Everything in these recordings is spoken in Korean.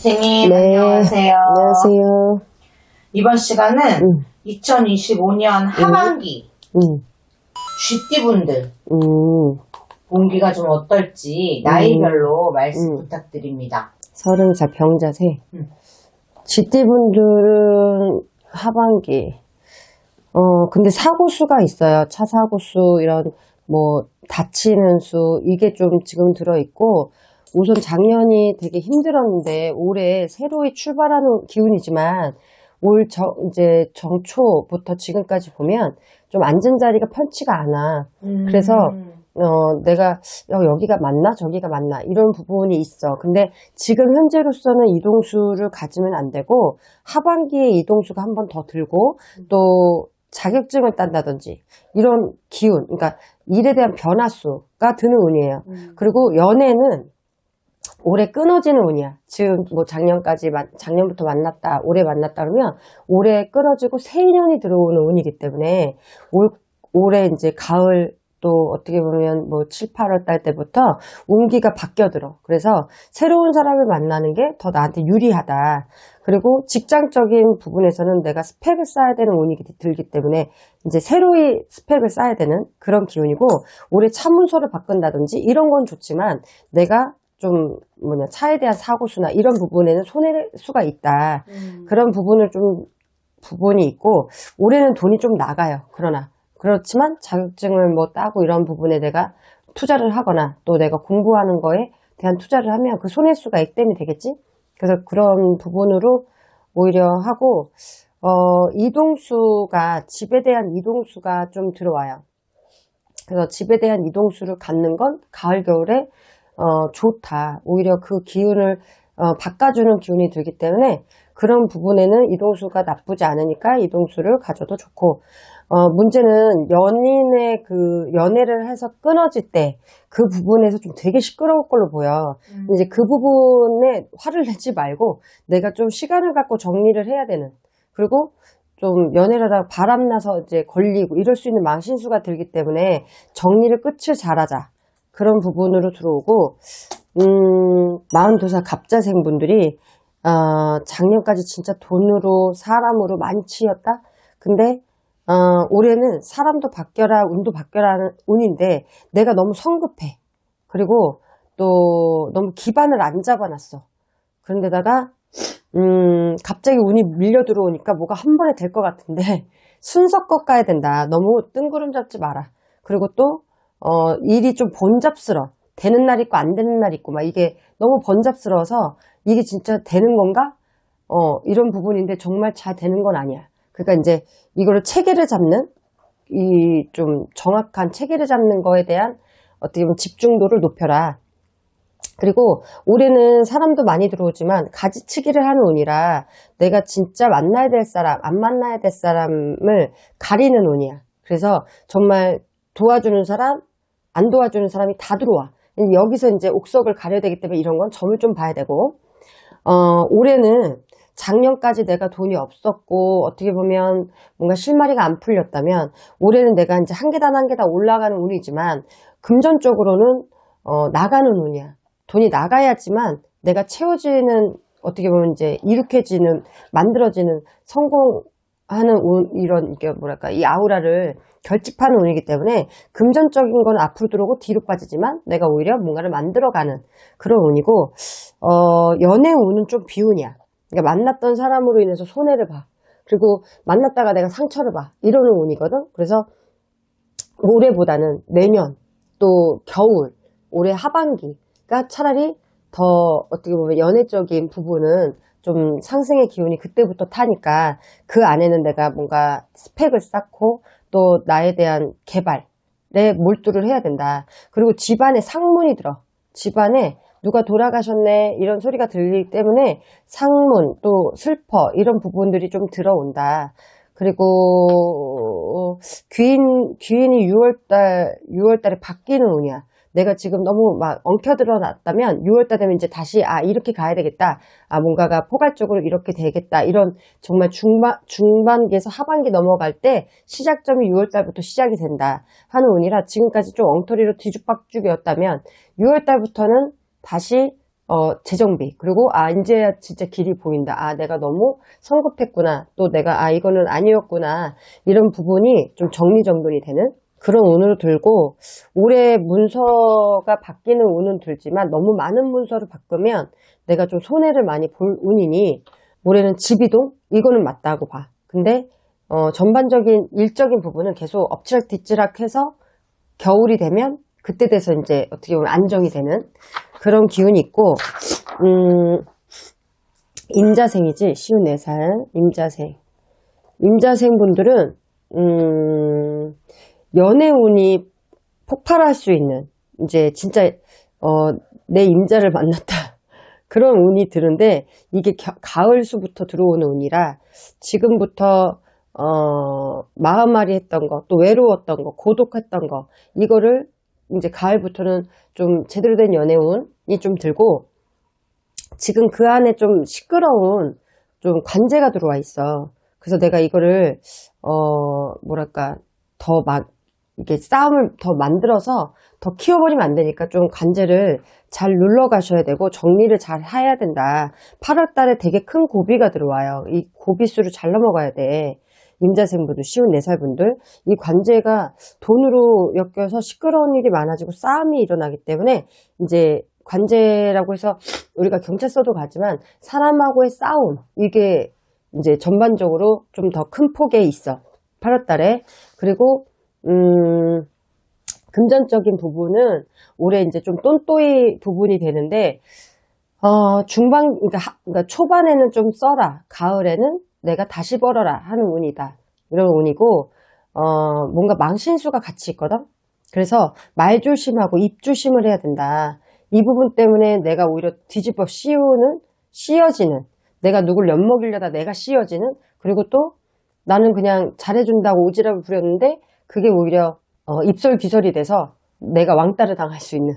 선생님, 네, 안녕하세요. 안녕하세요. 이번 시간은 2025년 하반기 쥐띠분들 운기가 좀 어떨지 나이별로 말씀 부탁드립니다. 30살 병자세. 쥐띠분들은 하반기. 근데 사고수가 있어요. 차 사고수, 이런, 다치는 수, 이게 좀 지금 들어있고, 우선 작년이 되게 힘들었는데, 올해 새로이 출발하는 기운이지만, 이제 정초부터 지금까지 보면, 좀 앉은 자리가 편치가 않아. 그래서, 내가, 여기가 맞나? 저기가 맞나? 이런 부분이 있어. 근데 지금 현재로서는 이동수를 가지면 안 되고, 하반기에 이동수가 한 번 더 들고, 또, 자격증을 딴다든지 이런 기운, 그러니까 일에 대한 변화수가 드는 운이에요. 그리고 연애는 올해 끊어지는 운이야. 지금 작년부터 만났다, 올해 만났다 그러면 올해 끊어지고 새 인연이 들어오는 운이기 때문에 올해 이제 가을 또 어떻게 보면 7, 8월 달 때부터 운기가 바뀌어들어. 그래서 새로운 사람을 만나는 게 더 나한테 유리하다. 그리고 직장적인 부분에서는 내가 스펙을 쌓아야 되는 운이 들기 때문에 이제 새로이 스펙을 쌓아야 되는 그런 기운이고, 올해 차 문서를 바꾼다든지 이런 건 좋지만 내가 좀 차에 대한 사고수나 이런 부분에는 손해수가 있다. 그런 부분이 있고, 올해는 돈이 좀 나가요. 그렇지만 자격증을 따고 이런 부분에 내가 투자를 하거나 또 내가 공부하는 거에 대한 투자를 하면 그 손해수가 액땜이 되겠지? 그래서 그런 부분으로 오히려 하고, 집에 대한 이동수가 좀 들어와요. 그래서 집에 대한 이동수를 갖는 건 가을, 겨울에, 좋다. 오히려 그 기운을, 바꿔주는 기운이 들기 때문에 그런 부분에는 이동수가 나쁘지 않으니까 이동수를 가져도 좋고, 문제는 연애를 해서 끊어질 때 그 부분에서 좀 되게 시끄러울 걸로 보여. 이제 그 부분에 화를 내지 말고 내가 좀 시간을 갖고 정리를 해야 되는. 그리고 좀 연애를 하다가 바람나서 이제 걸리고 이럴 수 있는 망신수가 들기 때문에 정리를 끝을 잘하자. 그런 부분으로 들어오고, 42살 갑자생 분들이, 작년까지 진짜 돈으로, 사람으로 많이 치였다? 근데, 올해는 사람도 바뀌어라, 운도 바뀌어라 하는 운인데, 내가 너무 성급해. 그리고 또 너무 기반을 안 잡아놨어. 그런데다가, 갑자기 운이 밀려 들어오니까 뭐가 한 번에 될 것 같은데, 순서껏 가야 된다. 너무 뜬구름 잡지 마라. 그리고 또, 일이 좀 번잡스러워. 되는 날 있고 안 되는 날 있고, 이게 너무 번잡스러워서, 이게 진짜 되는 건가? 이런 부분인데 정말 잘 되는 건 아니야. 그러니까 이제 이거를 체계를 잡는, 좀 정확한 체계를 잡는 거에 대한 어떻게 보면 집중도를 높여라. 그리고 올해는 사람도 많이 들어오지만 가지치기를 하는 운이라 내가 진짜 만나야 될 사람, 안 만나야 될 사람을 가리는 운이야. 그래서 정말 도와주는 사람, 안 도와주는 사람이 다 들어와. 여기서 이제 옥석을 가려야 되기 때문에 이런 건 점을 좀 봐야 되고, 올해는 작년까지 내가 돈이 없었고, 어떻게 보면 뭔가 실마리가 안 풀렸다면, 올해는 내가 이제 한 계단 한 계단 올라가는 운이지만, 금전적으로는, 나가는 운이야. 돈이 나가야지만 내가 채워지는, 어떻게 보면 이제 만들어지는, 성공하는 이 아우라를 결집하는 운이기 때문에 금전적인 건 앞으로 들어오고 뒤로 빠지지만 내가 오히려 뭔가를 만들어가는 그런 운이고, 연애 운은 좀 비운이야. 그러니까 만났던 사람으로 인해서 손해를 봐. 그리고 만났다가 내가 상처를 봐. 이러는 운이거든. 그래서 올해보다는 내년, 또 겨울, 올해 하반기가 차라리 더 어떻게 보면 연애적인 부분은 좀 상승의 기운이 그때부터 타니까 그 안에는 내가 뭔가 스펙을 쌓고 또 나에 대한 개발에 몰두를 해야 된다. 그리고 집안에 상문이 들어. 집안에 누가 돌아가셨네 이런 소리가 들리기 때문에 상문 또 슬퍼 이런 부분들이 좀 들어온다. 그리고 귀인이 6월달에 바뀌는 운이야. 내가 지금 너무 엉켜들어 놨다면 6월달 되면 이제 다시 이렇게 가야 되겠다. 뭔가가 포괄적으로 이렇게 되겠다. 이런 정말 중반기에서 하반기 넘어갈 때 시작점이 6월달부터 시작이 된다 하는 운이라 지금까지 좀 엉터리로 뒤죽박죽이었다면 6월달부터는 다시 재정비. 그리고, 이제야 진짜 길이 보인다. 내가 너무 성급했구나. 또 내가, 이거는 아니었구나. 이런 부분이 좀 정리정돈이 되는 그런 운으로 들고, 올해 문서가 바뀌는 운은 들지만, 너무 많은 문서를 바꾸면 내가 좀 손해를 많이 볼 운이니, 올해는 집이동? 이거는 맞다고 봐. 근데, 전반적인 일적인 부분은 계속 엎치락뒤치락 해서 겨울이 되면 그때 돼서 이제 어떻게 보면 안정이 되는 그런 기운이 있고, 임자생이지, 54살, 임자생. 임자생 분들은, 연애운이 폭발할 수 있는, 이제 진짜, 내 임자를 만났다. 그런 운이 드는데, 이게 가을수부터 들어오는 운이라, 지금부터, 마음앓이 했던 거, 또 외로웠던 거, 고독했던 거, 이거를 이제 가을부터는 좀 제대로 된 연애운이 좀 들고, 지금 그 안에 좀 시끄러운 좀 관제가 들어와 있어. 그래서 내가 이거를, 뭐랄까, 이게 싸움을 더 만들어서 더 키워버리면 안 되니까 좀 관제를 잘 눌러 가셔야 되고 정리를 잘 해야 된다. 8월 달에 되게 큰 고비가 들어와요. 이 고비수를 잘 넘어가야 돼. 임자생분들, 54살 분들. 이 관제가 돈으로 엮여서 시끄러운 일이 많아지고 싸움이 일어나기 때문에 이제 관제라고 해서 우리가 경찰서도 가지만 사람하고의 싸움, 이게 이제 전반적으로 좀 더 큰 폭에 있어. 8월 달에. 그리고 금전적인 부분은 올해 이제 좀 똔또이 부분이 되는데, 그러니까 초반에는 좀 써라. 가을에는 내가 다시 벌어라 하는 운이다. 이런 운이고, 뭔가 망신수가 같이 있거든? 그래서 말 조심하고 입 조심을 해야 된다. 이 부분 때문에 내가 오히려 뒤집어 씌어지는, 내가 누굴 엿먹이려다 내가 씌어지는, 그리고 또 나는 그냥 잘해준다고 오지랖을 부렸는데, 그게 오히려 입설귀설이 돼서 내가 왕따를 당할 수 있는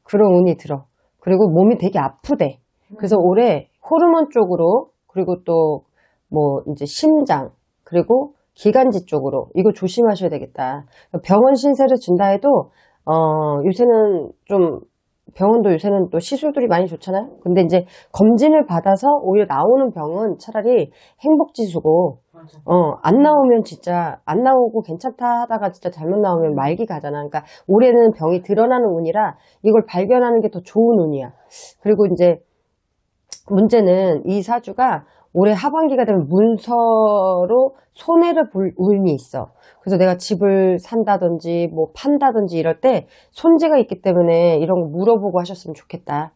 그런 운이 들어. 그리고 몸이 되게 아프대. 그래서 올해 호르몬 쪽으로, 그리고 또 뭐 이제 심장, 그리고 기관지 쪽으로 이거 조심하셔야 되겠다. 병원 신세를 준다 해도 요새는 좀 병원도 요새는 또 시술들이 많이 좋잖아요. 근데 이제 검진을 받아서 오히려 나오는 병은 차라리 행복지수고, 맞아. 안 나오면 진짜 안 나오고 괜찮다 하다가 진짜 잘못 나오면 말기 가잖아. 그러니까 올해는 병이 드러나는 운이라 이걸 발견하는 게 더 좋은 운이야. 그리고 이제 문제는 이 사주가 올해 하반기가 되면 문서로 손해를 볼 운이 있어. 그래서 내가 집을 산다든지 뭐 판다든지 이럴 때 손재가 있기 때문에 이런 거 물어보고 하셨으면 좋겠다.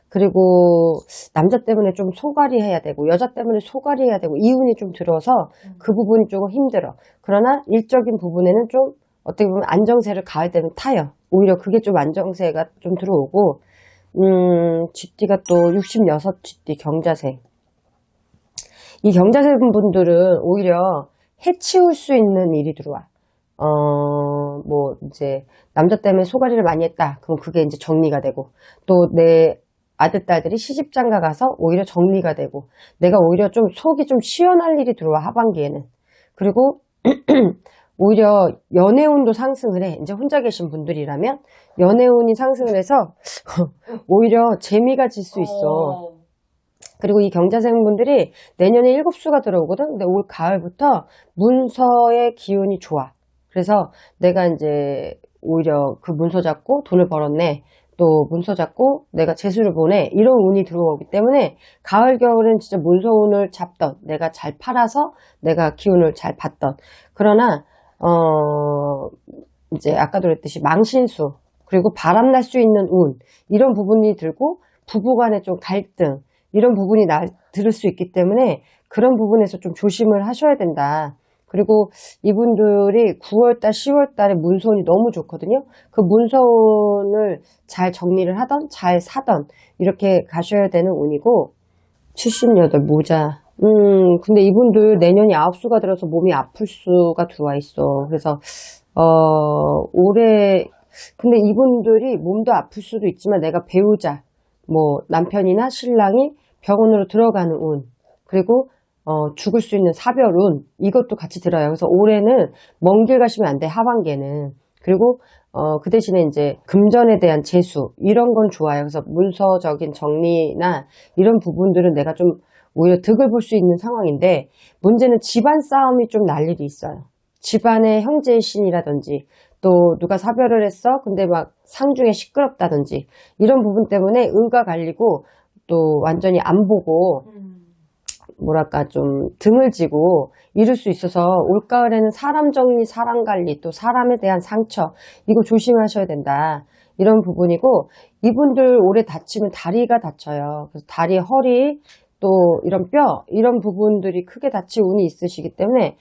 그리고 남자 때문에 좀 소갈이 해야 되고 여자 때문에 소갈이 해야 되고 이 운이 좀 들어서 그 부분이 조금 힘들어. 그러나 일적인 부분에는 좀 어떻게 보면 안정세를 가을 때는 타요. 오히려 그게 좀 안정세가 좀 들어오고, 쥐띠가 또 66 쥐띠 경자생. 이 경자생 분들은 오히려 해치울 수 있는 일이 들어와. 뭐 이제 남자 때문에 소갈이를 많이 했다. 그럼 그게 이제 정리가 되고, 또 내 아들, 딸들이 시집장가 가서 오히려 정리가 되고, 내가 오히려 좀 속이 좀 시원할 일이 들어와, 하반기에는. 그리고 오히려 연애운도 상승을 해. 이제 혼자 계신 분들이라면 연애운이 상승을 해서 오히려 재미가 질 수 있어. 그리고 이 경자생분들이 내년에 7수가 들어오거든. 근데 올 가을부터 문서의 기운이 좋아. 그래서 내가 이제 오히려 그 문서 잡고 돈을 벌었네. 또 문서 잡고 내가 재수를 보내. 이런 운이 들어오기 때문에 가을, 겨울은 진짜 문서운을 잡던, 내가 잘 팔아서 내가 기운을 잘 받던. 그러나 이제 아까도 그랬듯이 망신수, 그리고 바람날 수 있는 운, 이런 부분이 들고 부부간의 좀 갈등, 이런 부분이 들을 수 있기 때문에 그런 부분에서 좀 조심을 하셔야 된다. 그리고 이분들이 9월달, 10월달에 문서운이 너무 좋거든요. 그 문서운을 잘 정리를 하던, 잘 사던, 이렇게 가셔야 되는 운이고, 78 모자. 근데 이분들 내년이 9수가 들어서 몸이 아플 수가 들어와 있어. 그래서, 올해, 근데 이분들이 몸도 아플 수도 있지만 내가 배우자, 뭐, 남편이나 신랑이 병원으로 들어가는 운, 그리고, 죽을 수 있는 사별운, 이것도 같이 들어요. 그래서 올해는 먼 길 가시면 안 돼, 하반기에는. 그리고 그 대신에 이제 금전에 대한 재수 이런 건 좋아요. 그래서 문서적인 정리나 이런 부분들은 내가 좀 오히려 득을 볼 수 있는 상황인데 문제는 집안 싸움이 좀 날 일이 있어요. 집안의 형제의 신이라든지 또 누가 사별을 했어 근데 막 상중에 시끄럽다든지 이런 부분 때문에 의가 갈리고 또 완전히 안 보고 뭐랄까 좀 등을 지고 이럴 수 있어서 올가을에는 사람 정리, 사람 관리, 또 사람에 대한 상처 이거 조심하셔야 된다. 이런 부분이고 이분들 오래 다치면 다리가 다쳐요. 그래서 다리, 허리 또 이런 뼈 이런 부분들이 크게 다칠 운이 있으시기 때문에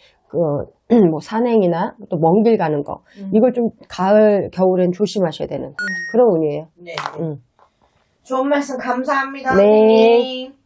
뭐 산행이나 또 먼 길 가는 거 이걸 좀 가을, 겨울엔 조심하셔야 되는 그런 운이에요. 네. 좋은 말씀 감사합니다. 네. 선생님.